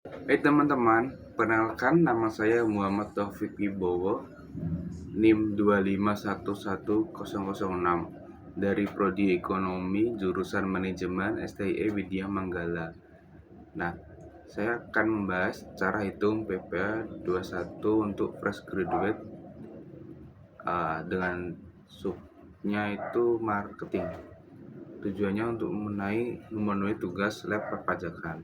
Hai teman-teman, perkenalkan nama saya Muhammad Taufik Wibowo, NIM 2511006 dari Prodi Ekonomi jurusan Manajemen STIE Widya Manggala. Nah, saya akan membahas cara hitung PPh 21 untuk fresh graduate dengan subnya itu marketing. Tujuannya untuk memenuhi tugas lab perpajakan.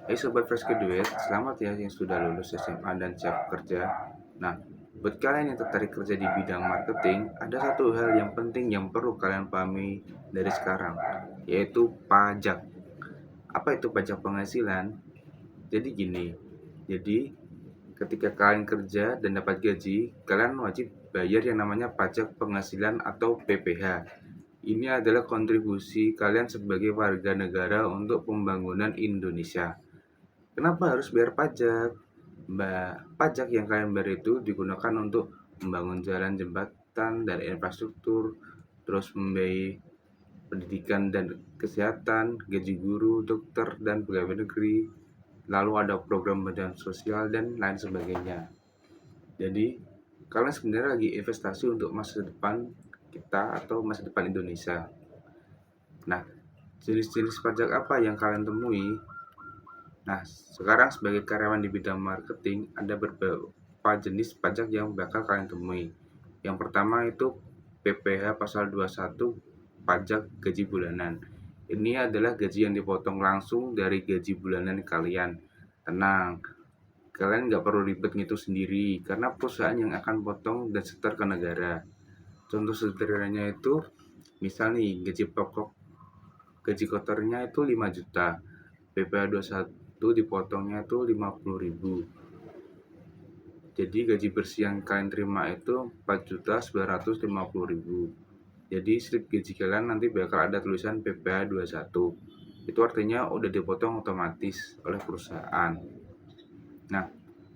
Hai Sobat Fresh Graduate, selamat ya yang sudah lulus SMA dan siap kerja. Nah, buat kalian yang tertarik kerja di bidang marketing, ada satu hal yang penting yang perlu kalian pahami dari sekarang, yaitu pajak. Apa itu pajak penghasilan? Jadi gini, jadi ketika kalian kerja dan dapat gaji, kalian wajib bayar yang namanya pajak penghasilan atau PPh. Ini adalah kontribusi kalian sebagai warga negara untuk pembangunan Indonesia. Kenapa harus bayar pajak? Pajak yang kalian bayar itu digunakan untuk membangun jalan, jembatan, dan infrastruktur, terus membiayai pendidikan dan kesehatan, gaji guru, dokter, dan pegawai negeri, lalu ada program bantuan sosial, dan lain sebagainya. Jadi, kalian sebenarnya lagi investasi untuk masa depan kita atau masa depan Indonesia. Nah, jenis-jenis pajak apa yang kalian temui? Nah, sekarang sebagai karyawan di bidang marketing, ada beberapa jenis pajak yang bakal kalian temui. Yang pertama itu PPh pasal 21, pajak gaji bulanan. Ini adalah gaji yang dipotong langsung dari gaji bulanan kalian. Tenang, kalian nggak perlu ribet ngitung sendiri, karena perusahaan yang akan potong dan setor ke negara. Contoh sederhananya itu, misal nih, gaji kotornya itu 5 juta. PPh 21 dipotongnya itu 50.000. Jadi gaji bersih yang kalian terima itu 4.950.000. Jadi slip gaji kalian nanti bakal ada tulisan PPh 21. Itu artinya udah dipotong otomatis oleh perusahaan. Nah,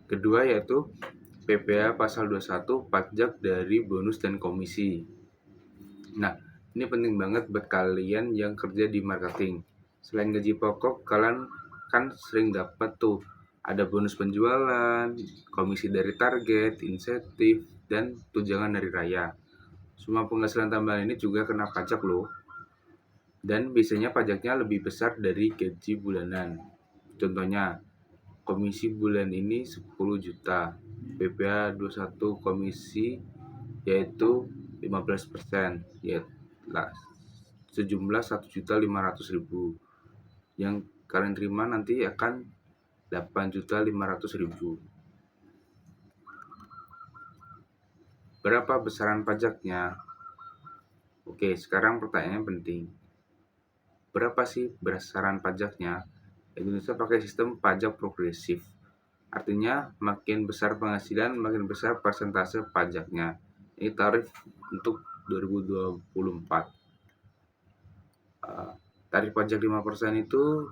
kedua yaitu PPh pasal 21, pajak dari bonus dan komisi. Nah, ini penting banget buat kalian yang kerja di marketing. Selain gaji pokok, kalian kan sering dapat tuh ada bonus penjualan, komisi dari target, insentif, dan tunjangan dari raya. Semua penghasilan tambahan ini juga kena pajak loh. Dan biasanya pajaknya lebih besar dari gaji bulanan. Contohnya, komisi bulan ini 10 juta, PPh 21 komisi yaitu 15%, yaitu sejumlah 1.500.000. Yang kalian terima nanti akan 8.500.000. Berapa besaran pajaknya? Oke, sekarang pertanyaannya penting. Berapa sih besaran pajaknya? Indonesia pakai sistem pajak progresif. Artinya, makin besar penghasilan, makin besar persentase pajaknya. Ini tarif untuk 2024. Tarif pajak 5% itu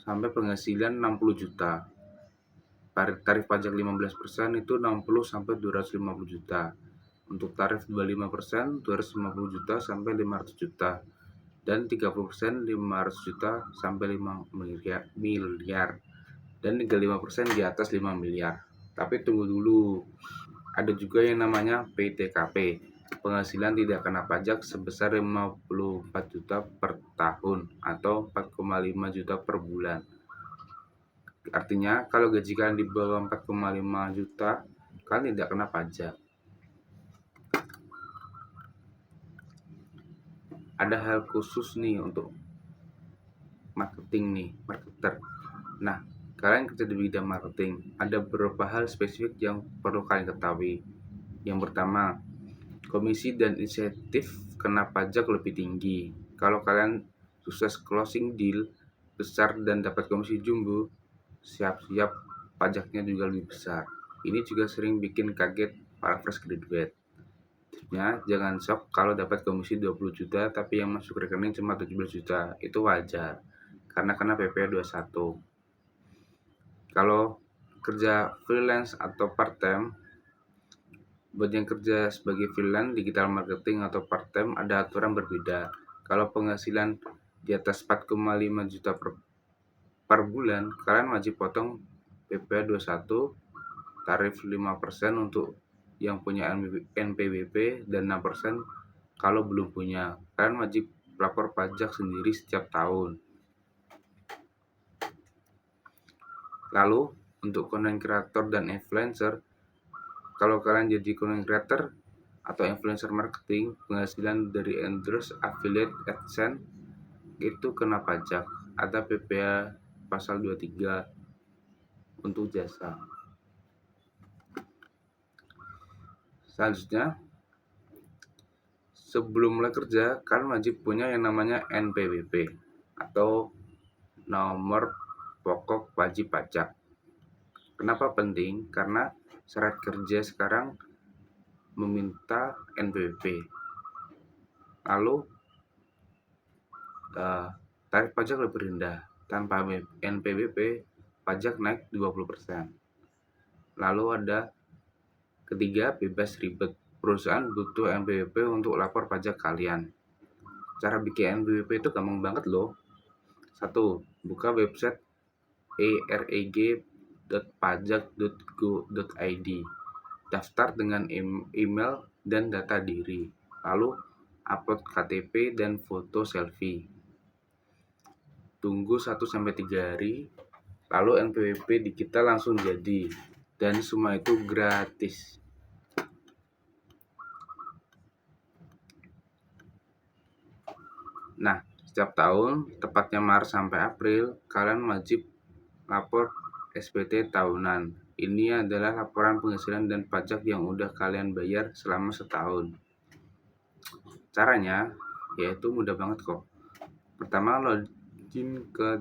sampai penghasilan 60 juta. Tarif pajak 15% itu 60 sampai 250 juta. Untuk tarif 25% 250 juta sampai 500 juta. Dan 30% 500 juta sampai 5 miliar. Dan 35% di atas 5 miliar. Tapi tunggu dulu. Ada juga yang namanya PTKP. Penghasilan tidak kena pajak sebesar 54 juta per tahun atau 4,5 juta per bulan. Artinya kalau gaji kalian di bawah 4,5 juta, kalian tidak kena pajak. Ada hal khusus nih untuk marketer. Nah, kalian kerja di bidang marketing, ada beberapa hal spesifik yang perlu kalian ketahui. Yang pertama, komisi dan insentif kena pajak lebih tinggi. Kalau kalian sukses closing deal besar dan dapat komisi jumbo, siap-siap pajaknya juga lebih besar. Ini juga sering bikin kaget para fresh graduate. Jangan shock kalau dapat komisi 20 juta tapi yang masuk rekening cuma 17 juta. Itu wajar karena kena PPh 21. Kalau kerja freelance atau part time, buat yang kerja sebagai freelance digital marketing atau part time ada aturan berbeda. Kalau penghasilan di atas 4,5 juta per per bulan kalian wajib potong PPh 21, tarif 5% untuk yang punya NPWP dan 6% kalau belum punya. Kalian wajib lapor pajak sendiri setiap tahun. Lalu untuk content creator dan influencer, kalau kalian jadi content creator atau influencer marketing, penghasilan dari endorse, affiliate, AdSense itu kena pajak. Ada PPh pasal 23 untuk jasa. Selanjutnya, sebelum mulai kerja, kalian wajib punya yang namanya NPWP atau nomor pokok wajib pajak. Kenapa penting? Karena syarat kerja sekarang meminta NPWP. Lalu tarif pajak lebih rendah. Tanpa NPWP, pajak naik 20%. Lalu ada ketiga, bebas ribet. Perusahaan butuh NPWP untuk lapor pajak kalian. Cara bikin NPWP itu gampang banget loh. 1. Buka website ereg.pajak.go.id. Daftar dengan email dan data diri. Lalu upload KTP dan foto selfie. Tunggu 1-3 hari, lalu NPWP di kita langsung jadi. Dan semua itu gratis. Nah, setiap tahun, tepatnya Maret sampai April, kalian wajib lapor SPT tahunan. Ini adalah laporan penghasilan dan pajak yang udah kalian bayar selama setahun. Caranya, yaitu mudah banget kok. Pertama, login ke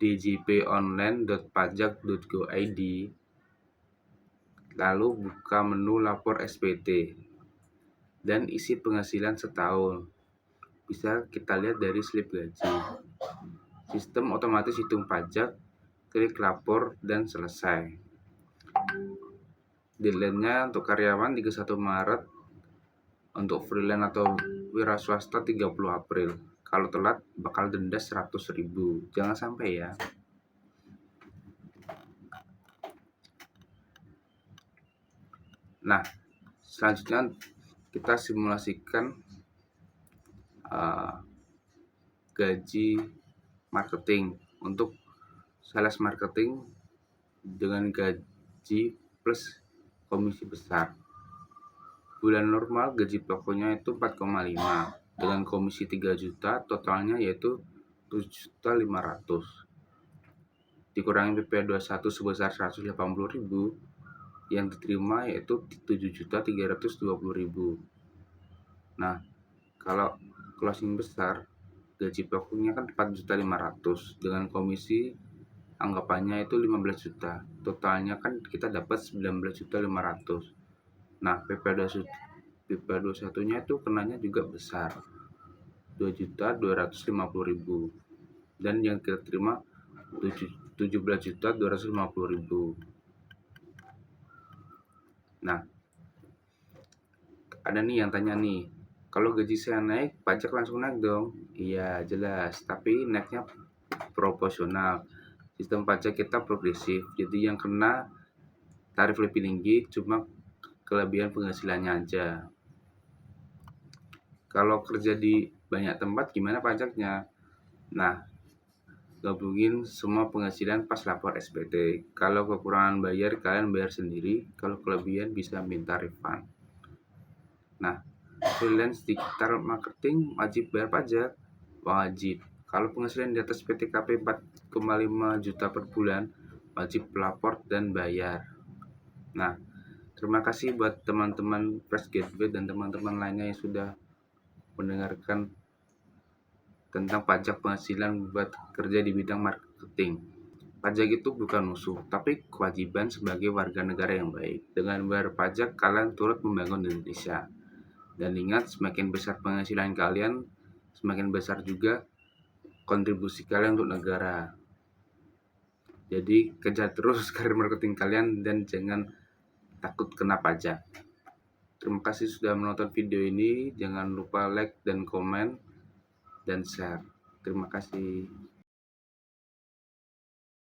djponline.pajak.go.id, lalu buka menu lapor SPT dan isi penghasilan setahun. Bisa kita lihat dari slip gaji. Sistem otomatis hitung pajak, klik lapor dan selesai. Deadline-nya untuk karyawan 31 Maret, untuk freelance atau wira swasta 30 April. Kalau telat bakal denda 100.000. Jangan sampai ya. Nah, selanjutnya kita simulasikan gaji marketing untuk sales marketing dengan gaji plus komisi besar. Bulan normal gaji pokoknya itu 4,5, dengan komisi 3 juta, totalnya yaitu 7.500.000. Dikurangi PPh 21 sebesar 180.000, yang diterima yaitu 7.320.000. Nah, kalau closing besar, gaji pokoknya kan 4.500.000, dengan komisi anggapannya itu 15 juta. Totalnya kan kita dapat 19.500.000. Nah, PPh 21-nya itu kenanya juga besar, 2.250.000, dan yang kita terima 17.250.000. Nah, ada nih yang tanya nih, kalau gaji saya naik, pajak langsung naik dong? Iya, jelas, tapi naiknya proporsional. Sistem pajak kita progresif, jadi yang kena tarif lebih tinggi cuma kelebihan penghasilannya aja. Kalau kerja di banyak tempat gimana pajaknya? Nah, gabungin semua penghasilan pas lapor SPT. Kalau kekurangan bayar, kalian bayar sendiri. Kalau kelebihan bisa minta refund. Nah, freelance digital marketing wajib bayar pajak? Wajib. Kalau penghasilan di atas PTKP 4,5 juta per bulan, wajib lapor dan bayar. Nah, terima kasih buat teman-teman Fresh Graduate dan teman-teman lainnya yang sudah mendengarkan tentang pajak penghasilan buat kerja di bidang marketing. Pajak itu bukan musuh, tapi kewajiban sebagai warga negara yang baik. Dengan bayar pajak, kalian turut membangun Indonesia. Dan ingat, semakin besar penghasilan kalian, semakin besar juga kontribusi kalian untuk negara. Jadi, kejar terus karir marketing kalian dan jangan takut kena pajak. Terima kasih sudah menonton video ini. Jangan lupa like dan komen dan share. Terima kasih.